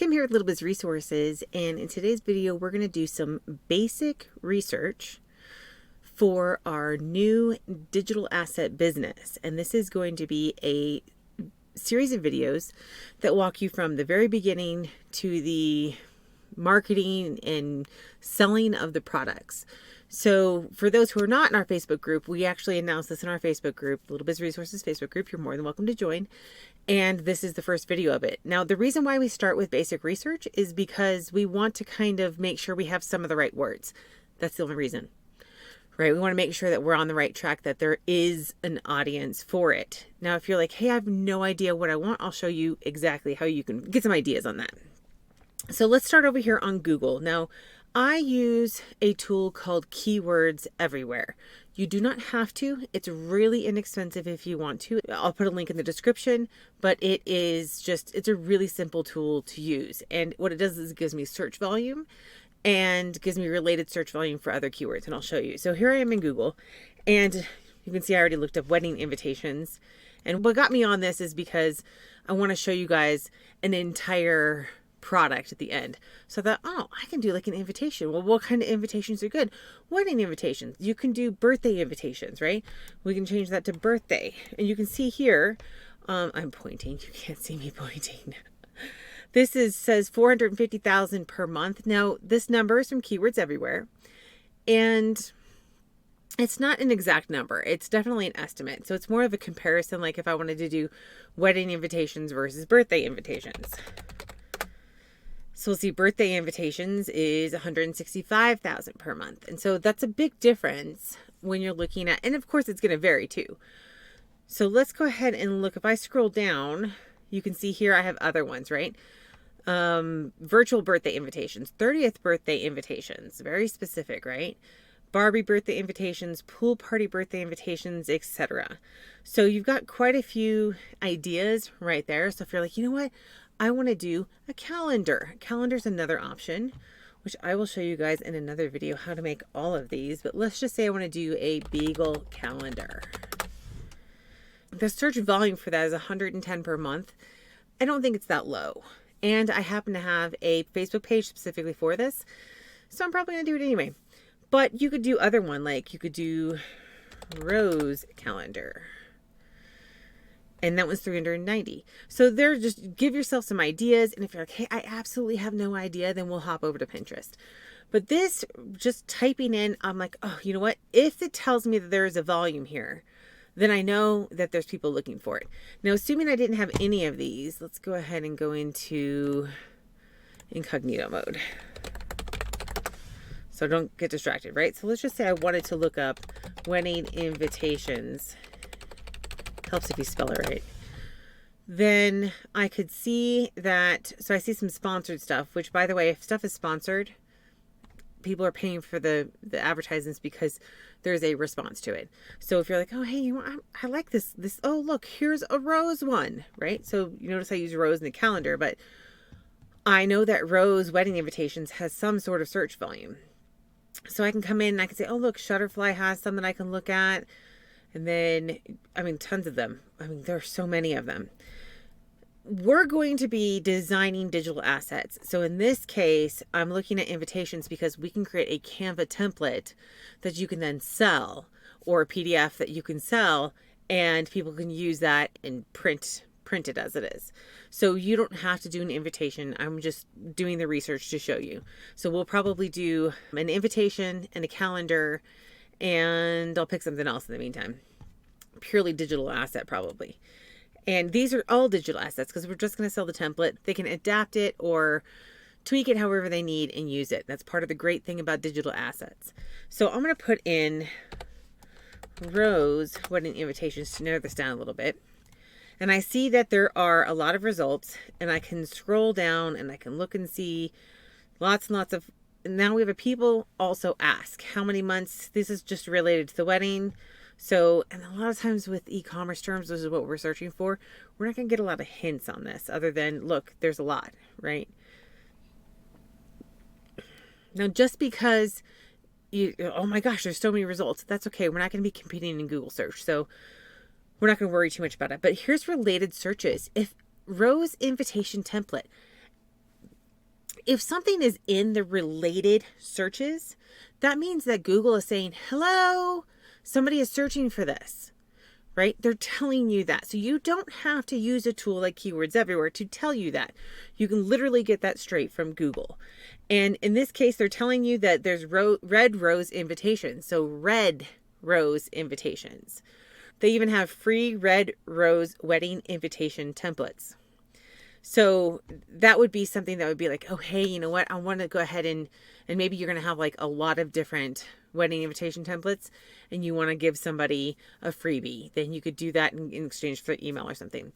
Kim here with Little Biz Resources, and in today's video we're going to do some basic research for our new digital asset business. And this is going to be a series of videos that walk you from the very beginning to the marketing and selling of the products. So for those who are not in our Facebook group, we actually announced this in our Facebook group, Little Biz Resources Facebook group. You're more than welcome to join. And this is the first video of it. Now, the reason why we start with basic research is because we want to kind of make sure we have some of the right words. That's the only reason, right? We want to make sure that we're on the right track, that there is an audience for it. Now, if you're like, hey, I have no idea what I want, I'll show you exactly how you can get some ideas on that. So let's start over here on Google. Now, I use a tool called Keywords Everywhere. You do not have to. It's really inexpensive if you want to. I'll put a link in the description, but it's a really simple tool to use. And what it does is it gives me search volume and gives me related search volume for other keywords. And I'll show you. So here I am in Google, and you can see I already looked up wedding invitations. And what got me on this is because I want to show you guys an entire product at the end. So I thought, oh, I can do like an invitation. Well, what kind of invitations are good? Wedding invitations. You can do birthday invitations, right? We can change that to birthday. And you can see here, I'm pointing. You can't see me pointing. This says 450,000 per month. Now, this number is from Keywords Everywhere. And it's not an exact number. It's definitely an estimate. So it's more of a comparison, like if I wanted to do wedding invitations versus birthday invitations. So we'll see birthday invitations is 165,000 per month. And so that's a big difference when you're looking at, and of course it's going to vary too. So let's go ahead and look. If I scroll down, you can see here I have other ones, right? Virtual birthday invitations, 30th birthday invitations, very specific, right? Barbie birthday invitations, pool party birthday invitations, etc. So you've got quite a few ideas right there. So if you're like, you know what? I want to do a calendar. Calendar's another option, which I will show you guys in another video how to make all of these. But let's just say I want to do a Beagle calendar. The search volume for that is 110 per month. I don't think it's that low. And I happen to have a Facebook page specifically for this, so I'm probably going to do it anyway. But you could do other one, like you could do Rose calendar. And that was 390. So there, just give yourself some ideas. And if you're like, hey, I absolutely have no idea, then we'll hop over to Pinterest. But this, just typing in, I'm like, oh, you know what? If it tells me that there is a volume here, then I know that there's people looking for it. Now, assuming I didn't have any of these, let's go ahead and go into incognito mode. So don't get distracted, right? So let's just say I wanted to look up wedding invitations. Helps if you spell it right. Then I could see that, so I see some sponsored stuff, which by the way, if stuff is sponsored, people are paying for the advertisements because there's a response to it. So if you're like, oh, hey, you know, I like this, oh, look, here's a Rose one, right? So you notice I use Rose in the calendar, but I know that Rose wedding invitations has some sort of search volume. So I can come in and I can say, oh, look, Shutterfly has some that I can look at. And then, I mean, tons of them. I mean, there are so many of them. We're going to be designing digital assets. So in this case, I'm looking at invitations because we can create a Canva template that you can then sell, or a PDF that you can sell, and people can use that and print it as it is. So you don't have to do an invitation. I'm just doing the research to show you. So we'll probably do an invitation and a calendar, and I'll pick something else in the meantime. Purely digital asset probably. And these are all digital assets because we're just going to sell the template. They can adapt it or tweak it however they need and use it. That's part of the great thing about digital assets. So I'm going to put in Rose wedding invitations to narrow this down a little bit. And I see that there are a lot of results, and I can scroll down and I can look and see lots and lots of. Now we have a people also ask how many months. This is just related to the wedding. So, and a lot of times with e-commerce terms, this is what we're searching for. We're not going to get a lot of hints on this other than, look, there's a lot, right? Now, just because oh my gosh, there's so many results. That's okay. We're not going to be competing in Google search. So we're not going to worry too much about it. But here's related searches. If Rose invitation template, If something is in the related searches, that means that Google is saying, hello, somebody is searching for this, right? They're telling you that. So you don't have to use a tool like Keywords Everywhere to tell you that. You can literally get that straight from Google. And in this case, they're telling you that there's red rose invitations. So red rose invitations. They even have free red rose wedding invitation templates. So that would be something that would be like, oh, hey, you know what? I want to go ahead and maybe you're going to have like a lot of different wedding invitation templates and you want to give somebody a freebie. Then you could do that in exchange for email or something.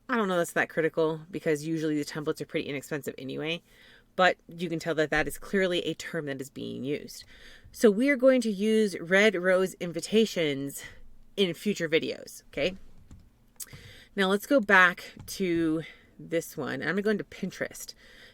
I don't know that's that critical because usually the templates are pretty inexpensive anyway, but you can tell that that is clearly a term that is being used. So we are going to use red rose invitations in future videos. Okay. Now let's go back to this one. I'm going to go into Pinterest.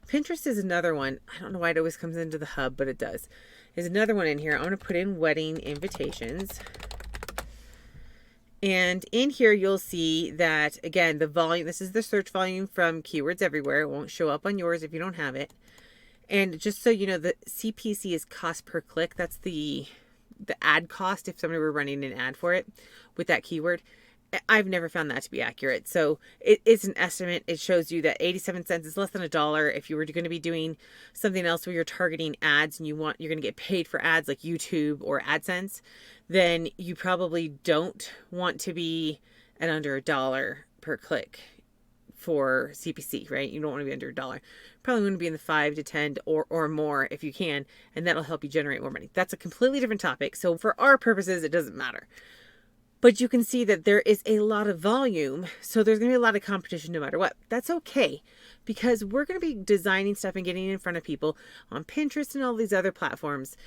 Pinterest is another one. I don't know why it always comes into the hub, but it does. There's another one in here. I'm going to put in wedding invitations. And in here, you'll see that, again, the volume, this is the search volume from Keywords Everywhere. It won't show up on yours if you don't have it. And just so you know, the CPC is cost per click. That's the ad cost if somebody were running an ad for it with that keyword. I've never found that to be accurate. So it's an estimate. It shows you that 87 cents is less than $1. If you were going to be doing something else where you're targeting ads and you're going to get paid for ads like YouTube or AdSense, then you probably don't want to be at under $1 per click for CPC, right? You don't want to be under $1. Probably want to be in the 5 to 10 or more if you can, and that'll help you generate more money. That's a completely different topic. So for our purposes, it doesn't matter. But you can see that there is a lot of volume, so there's going to be a lot of competition no matter what. That's okay, because we're going to be designing stuff and getting in front of people on Pinterest and all these other platforms,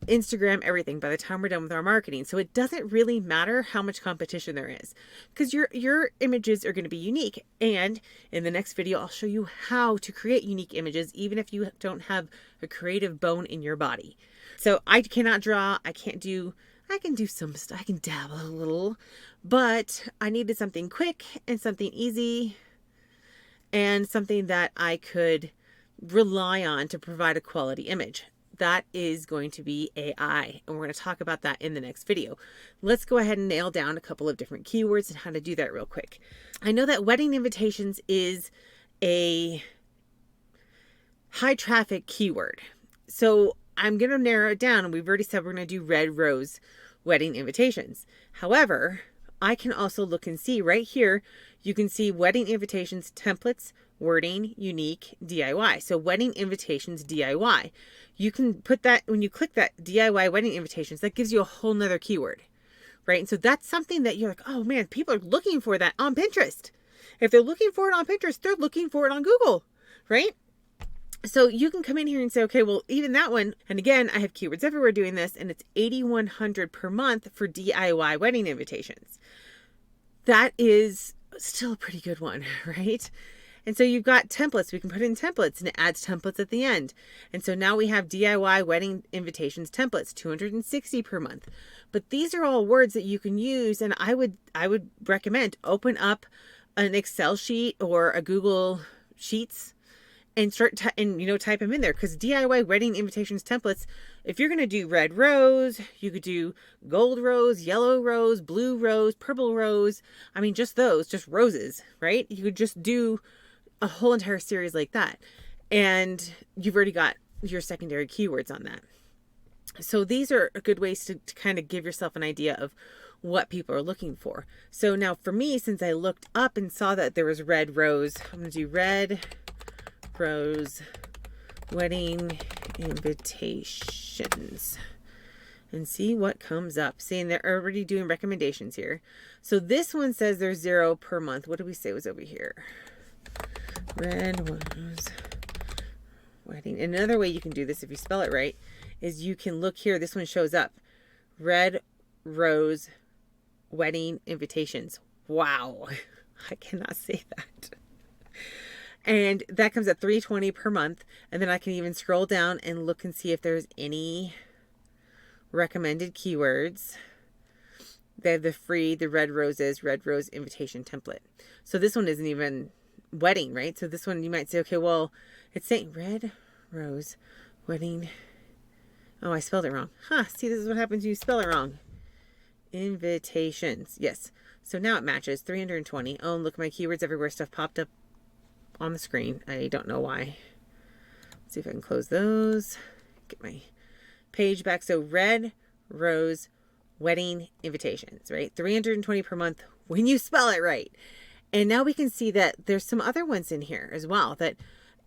Instagram, everything, by the time we're done with our marketing. So it doesn't really matter how much competition there is, because your images are going to be unique. And in the next video, I'll show you how to create unique images, even if you don't have a creative bone in your body. So I cannot draw, I can do some stuff. I can dabble a little, but I needed something quick and something easy and something that I could rely on to provide a quality image. That is going to be AI, and we're going to talk about that in the next video. Let's go ahead and nail down a couple of different keywords and how to do that real quick. I know that wedding invitations is a high traffic keyword. So I'm going to narrow it down, and we've already said we're going to do red rose wedding invitations. However, I can also look and see right here, you can see wedding invitations, templates, wording, unique, DIY. So wedding invitations, DIY. You can put that, when you click that DIY wedding invitations, that gives you a whole nother keyword, right? And so that's something that you're like, oh man, people are looking for that on Pinterest. If they're looking for it on Pinterest, they're looking for it on Google, right? So you can come in here and say, okay, well, even that one, and again, I have Keywords Everywhere doing this, and it's $8,100 per month for DIY wedding invitations. That is still a pretty good one, right? And so you've got templates. We can put in templates, and it adds templates at the end. And so now we have DIY wedding invitations templates, $260 per month. But these are all words that you can use, and I would recommend open up an Excel sheet or a Google Sheets and start type them in there, because DIY wedding invitations templates, if you're going to do red rose, you could do gold rose, yellow rose, blue rose, purple rose. I mean, just roses, right? You could just do a whole entire series like that. And you've already got your secondary keywords on that. So these are good ways to kind of give yourself an idea of what people are looking for. So now for me, since I looked up and saw that there was red rose, I'm going to do red rose wedding invitations and see what comes up. Seeing they're already doing recommendations here. So this one says there's 0 per month. What did we say was over here? Red rose wedding. Another way you can do this, if you spell it right, is you can look here. This one shows up. Red rose wedding invitations. Wow. I cannot say that. And that comes at $320 per month. And then I can even scroll down and look and see if there's any recommended keywords. They have the red rose invitation template. So this one isn't even wedding, right? So this one you might say, okay, well, it's saying red Rose wedding. Oh, I spelled it wrong. See, this is what happens when you spell it wrong. Invitations. Yes. So now it matches 320. Oh, and look, my keywords everywhere stuff popped up on the screen. I don't know why. Let's see if I can close those. Get my page back. So red rose wedding invitations, right? 320 per month when you spell it right. And now we can see that there's some other ones in here as well that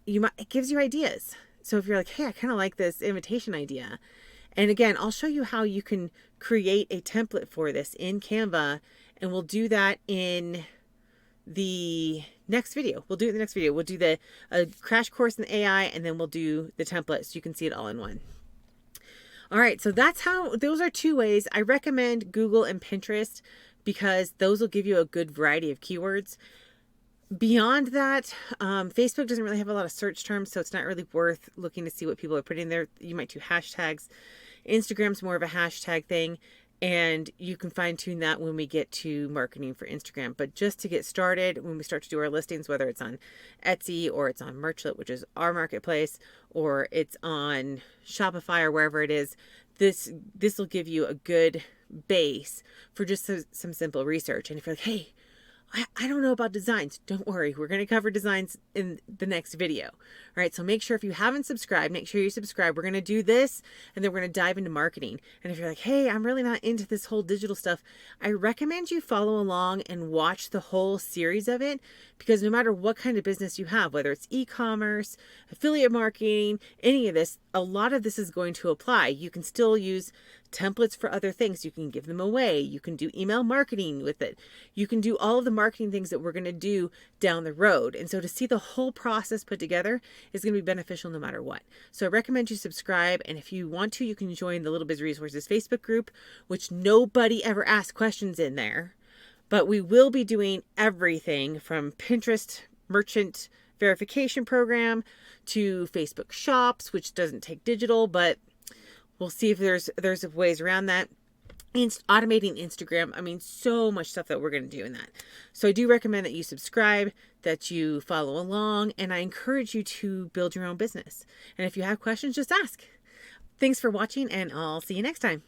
it gives you ideas. So if you're like, hey, I kind of like this invitation idea. And again, I'll show you how you can create a template for this in Canva, and we'll do that in the next video. We'll do it in the next video. We'll do the crash course in AI, and then we'll do the template so you can see it all in one. All right, so those are two ways. I recommend Google and Pinterest because those will give you a good variety of keywords. Beyond that, Facebook doesn't really have a lot of search terms, so it's not really worth looking to see what people are putting there. You might do hashtags. Instagram's more of a hashtag thing, and you can fine tune that when we get to marketing for Instagram. But just to get started, when we start to do our listings, whether it's on Etsy or it's on Merchlet, which is our marketplace, or it's on Shopify or wherever it is, this will give you a good base for just some simple research. And if you're like, hey, I don't know about designs, don't worry. We're going to cover designs in the next video. All right, so make sure if you haven't subscribed, make sure you subscribe. We're going to do this, and then we're going to dive into marketing. And if you're like, hey, I'm really not into this whole digital stuff, I recommend you follow along and watch the whole series of it, because no matter what kind of business you have, whether it's e-commerce, affiliate marketing, any of this, a lot of this is going to apply. You can still use templates for other things. You can give them away. You can do email marketing with it. You can do all of the marketing things that we're going to do down the road. And so to see the whole process put together is going to be beneficial no matter what. So I recommend you subscribe. And if you want to, you can join the Little Biz Resources Facebook group, which nobody ever asks questions in there. But we will be doing everything from Pinterest merchant verification program to Facebook shops, which doesn't take digital, but we'll see if there's ways around that. Automating Instagram. I mean, so much stuff that we're going to do in that. So I do recommend that you subscribe, that you follow along, and I encourage you to build your own business. And if you have questions, just ask. Thanks for watching, and I'll see you next time.